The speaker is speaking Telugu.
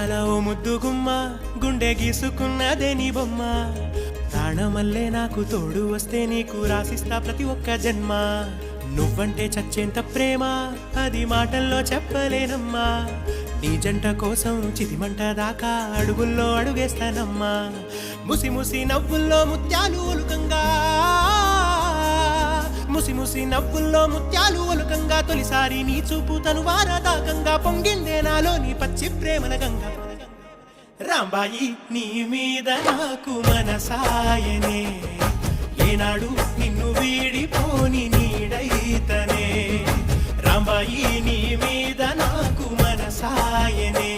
అందాల ఓ ముద్దు గుమ్మ గుండె గీసుకున్నదే నీ బొమ్మ ప్రాణమల్లే నాకు తోడు వస్తే నీకు రాసిస్తా ప్రతి ఒక్క జన్మ నువ్వంటే చచ్చేంత ప్రేమ అది మాటల్లో చెప్పలేనమ్మా నీ జంట కోసం చితిమంట దాకా అడుగుల్లో అడుగేస్తానమ్మా ముసి ముసి నవ్వుల్లో ముత్యాలు ఒలుకంగా ముసి ముసి నవ్వుల్లో ముత్యాలు ఒలుకంగా తొలిసారి నీ చూపు తను వారదాకంగా పొంగిందే నాలో నీ పచ్చి ప్రేమల గంగా రాంబాయి నీ మీద నాకు మనసాయనే ఏనాడు నిన్ను వీడిపోని నీడైతనే రాంబాయి నీ మీద నాకు మనసాయనే